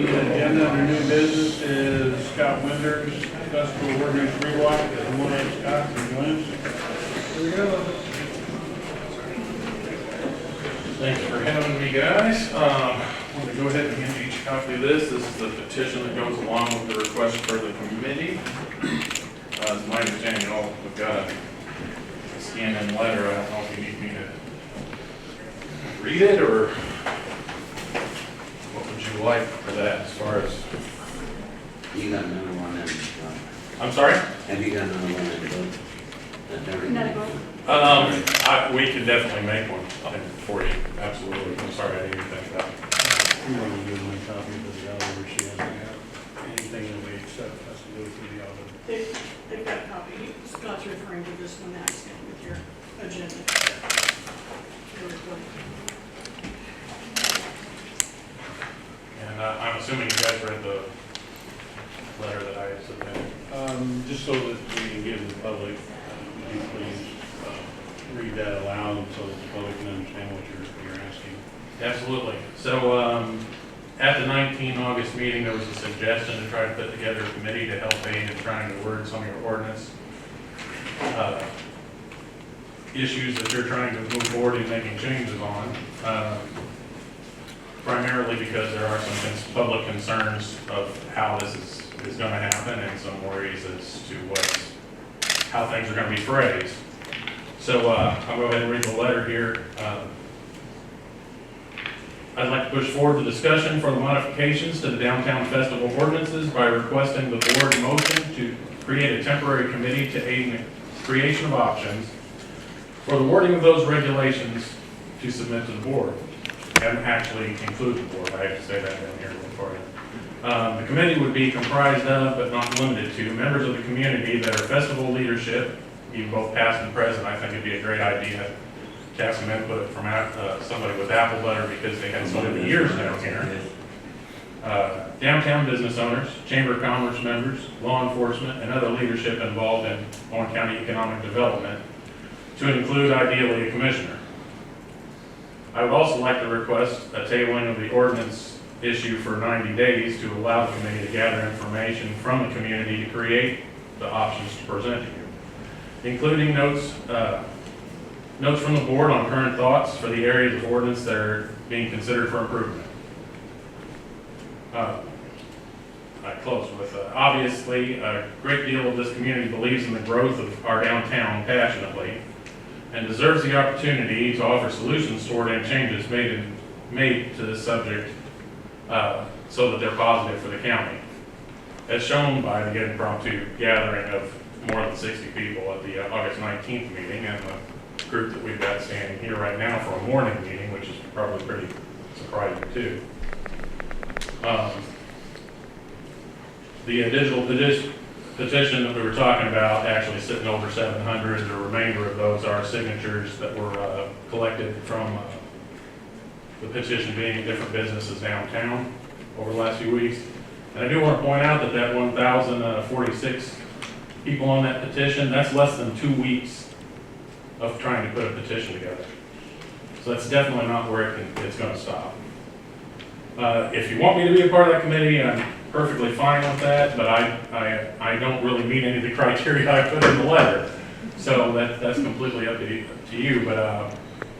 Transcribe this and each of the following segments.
agenda under new business is Scott Winter's Festival Ordinance Rewalk. Good morning, Scott and Glenn. Here we go. Thanks for having me, guys. I'm going to go ahead and hand you each a copy of this. This is the petition that goes along with the request for the committee. It's my understanding, we've got a scanned-in letter. I don't know if you need me to read it, or what would you like for that as far as... You got another one in. I'm sorry? Have you got another one in? We could definitely make one for you. Absolutely. I'm sorry, I didn't even think about it. You want to give one copy of the other, she doesn't have anything that we accept has to go through the other. They've got a copy. Scott's referring to this one that's with your agenda. And I'm assuming you guys read the letter that I submitted. Just so that we can give the public, would you please read that aloud so that the public can understand what you're asking? Absolutely. So at the 19 August meeting, there was a suggestion to try to put together a committee to help aid in trying to word some of your ordinance issues that you're trying to move forward in making changes on. Primarily because there are some public concerns of how this is going to happen and some worries as to how things are going to be phrased. So I'll go ahead and read the letter here. I'd like to push forward the discussion for the modifications to the downtown festival ordinances by requesting the board motion to create a temporary committee to aid in the creation of options for the wording of those regulations to submit to the board. And actually include the board. I have to say that down here for you. The committee would be comprised of, but not limited to, members of the community that are festival leadership, even both past and present. I think it'd be a great idea to have some input from somebody with apple butter because they had so many years down here. Downtown business owners, Chamber of Commerce members, law enforcement, and other leadership involved in Owen County economic development, to include ideally a commissioner. I would also like to request a tabling of the ordinance issue for 90 days to allow the committee to gather information from the community to create the options to present to you, including notes from the board on current thoughts for the areas of ordinance that are being considered for improvement. I close with, obviously, a great deal of this community believes in the growth of our downtown passionately, and deserves the opportunity to offer solutions toward any changes made to this subject so that they're positive for the county. As shown by the impromptu gathering of more than 60 people at the August 19th meeting, and the group that we've got standing here right now for a morning meeting, which is probably pretty surprising too. The digital petition that we were talking about actually sitting over 700. The remainder of those are signatures that were collected from the petition being in different businesses downtown over the last few weeks. And I do want to point out that that 1,046 people on that petition, that's less than 2 weeks of trying to put a petition together. So that's definitely not where it's going to stop. If you want me to be a part of that committee, I'm perfectly fine with that, but I don't really meet any of the criteria I put in the letter. So that's completely up to you, but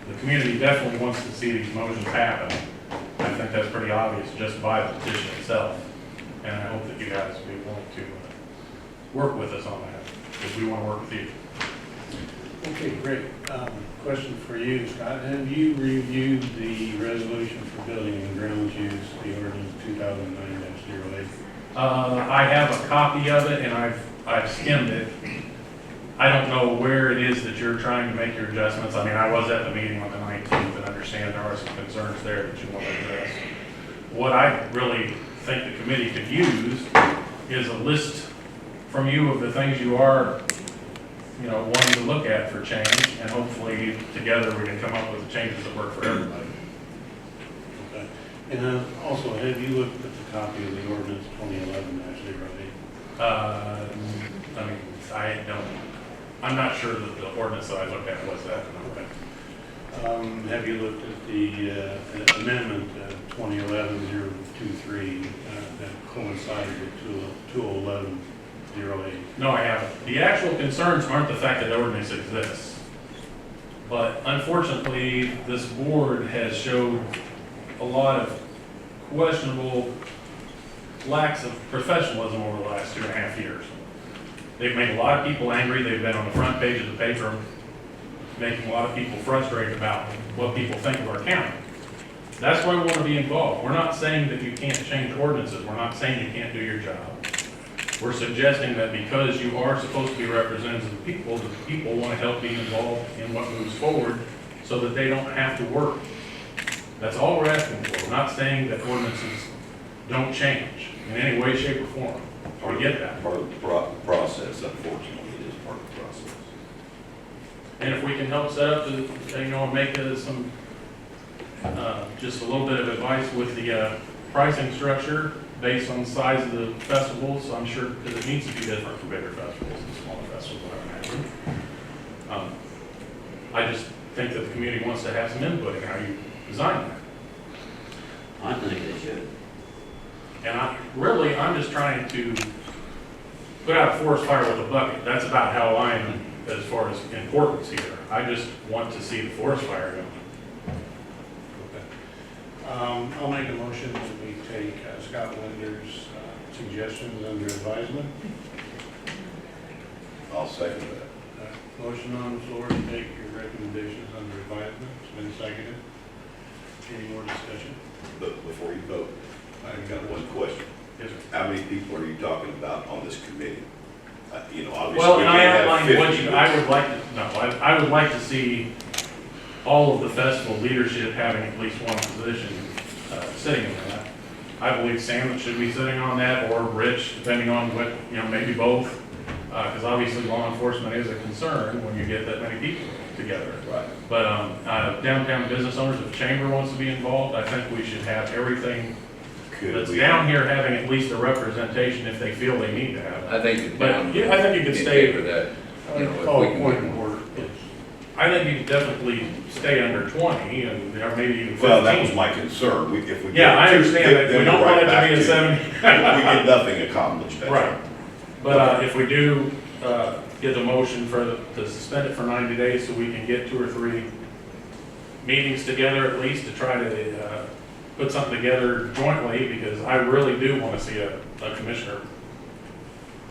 the community definitely wants to see these motions happen. I think that's pretty obvious just by the petition itself. And I hope that you guys will be willing to work with us on that, because we want to work with you. Okay, great. Question for you, Scott. Have you reviewed the resolution for building and grounds use, the ordinance 2009-08? I have a copy of it, and I've skimmed it. I don't know where it is that you're trying to make your adjustments. I mean, I was at the meeting on the 19th and understand there are some concerns there that you want to address. What I really think the committee could use is a list from you of the things you are wanting to look at for change, and hopefully together we can come up with the changes that work for everybody. Okay. And also, have you looked at the copy of the ordinance 2011-08? I'm not sure that the ordinance that I looked at was that. Okay. Have you looked at the amendment 2011-023 coincide with 21108. No, I haven't. The actual concerns aren't the fact that ordinance exists. But unfortunately, this board has showed a lot of questionable lacks of professionalism over the last 2.5 years. They've made a lot of people angry. They've been on the front page of the paper, making a lot of people frustrated about what people think of our county. That's why we want to be involved. We're not saying that you can't change ordinances. We're not saying you can't do your job. We're suggesting that because you are supposed to be representatives of the people want to help be involved in what moves forward so that they don't have to work. That's all we're asking for. We're not saying that ordinances don't change in any way, shape, or form. We get that. Part of the process, unfortunately, it is part of the process. And if we can help set up the, and make some, just a little bit of advice with the pricing structure based on the size of the festivals, I'm sure, because it needs to be different for bigger festivals and smaller festivals, I imagine. I just think that the community wants to have some input in how you design that. I think they should. And I'm just trying to put out a forest fire with a bucket. That's about how I am as far as importance here. I just want to see the forest fire go. Okay. I'll make a motion that we take Scott Linder's suggestions under advisement. I'll second that. Motion on the floor to take your recommendations under advisement. It's been seconded. Any more discussion? But before you vote, I've got one question. Yes, sir. How many people are you talking about on this committee? Obviously. Well, we and I can't have outlined what 50, you, but- I would like to, no, I would like to see all of the festival leadership having at least one position sitting in that. I believe Sam should be sitting on that, or Rich, depending on what, maybe both. Because obviously law enforcement is a concern when you get that many people together. Right. But downtown business owners, if chamber wants to be involved, I think we should have everything Could that's we- down here having at least a representation if they feel they need to have it. I think the But town. yeah, I think you could in stay- favor of that, you know, if call we a can point get of more. order. Yes. I think you could definitely stay under 20 and or maybe even 15. Well, that was my concern. If we. Yeah, I get- understand get that. We them don't want right it to back be a 70. We get nothing accomplished. that's Right. But if we do get the motion to suspend it for 90 days so we can get 2 or 3 meetings together at least to try to put something together jointly, because I really do want to see a commissioner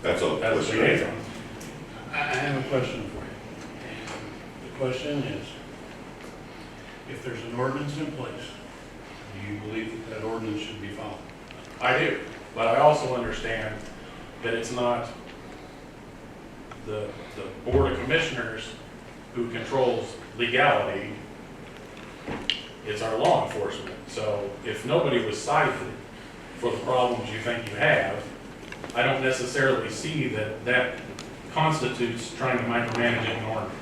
That's all. as a liaison. I have a question for you. The question is, if there's an ordinance in place, do you believe that ordinance should be followed? I do, but I also understand that it's not the Board of Commissioners who controls legality. It's our law enforcement. So if nobody was cited for the problems you think you have, I don't necessarily see that constitutes trying to micromanage an ordinance.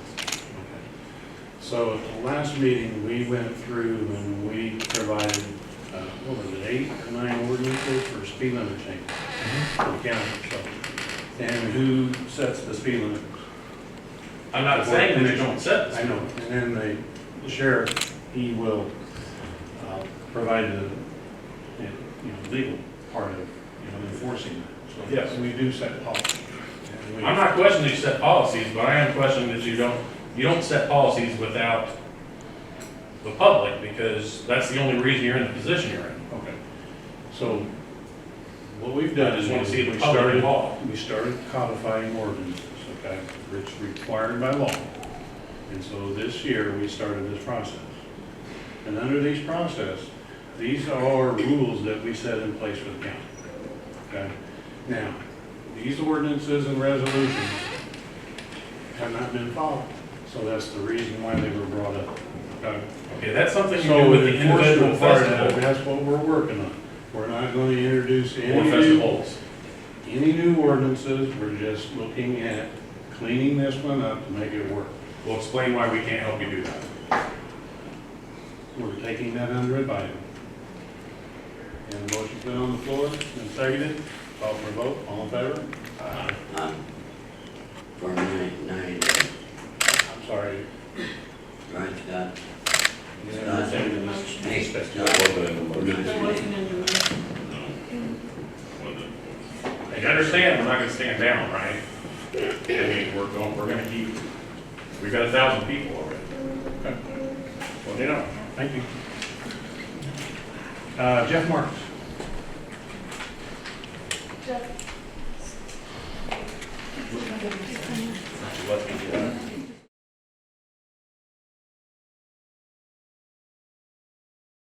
So at the last meeting, we went through and we provided, what was it, 8 or 9 ordinances for speed limit change for the county. So, and who sets the speed limit? I'm not saying that you don't set this. I know. And then the sheriff, he will provide the legal part of enforcing that. So Yes. we do set policy. And we- I'm not questioning you set policies, but I am questioning that you don't set policies without the public, because that's the only reason you're in the position you're in. Okay. So what we've done I is just want to see the we public started involved. We started codifying ordinances, okay, which required by law. And so this year, we started this process. And under these process, these are rules that we set in place for the county, okay? Now, these ordinances and resolutions have not been followed, so that's the reason why they were brought up, okay? Okay, that's something you do So with the the individual enforcement part of that, festival that's what we're working on. We're not going to introduce or any festivals. new ordinances, we're just looking at cleaning this one up to make it work. We'll explain why we can't help you do that. We're taking that under advisement. And the motion's been on the floor and seconded. Call for a vote. All in favor? For 90 days, I'm sorry. right, Scott? Yeah, seconded this. Hey, That Scott. wasn't in the motion. There wasn't any motion. You understand, we're not gonna stand down, right? I mean, we're gonna keep, we've got 1,000 people already. Okay. Well, you know, thank you. Jeff Marks. Let me get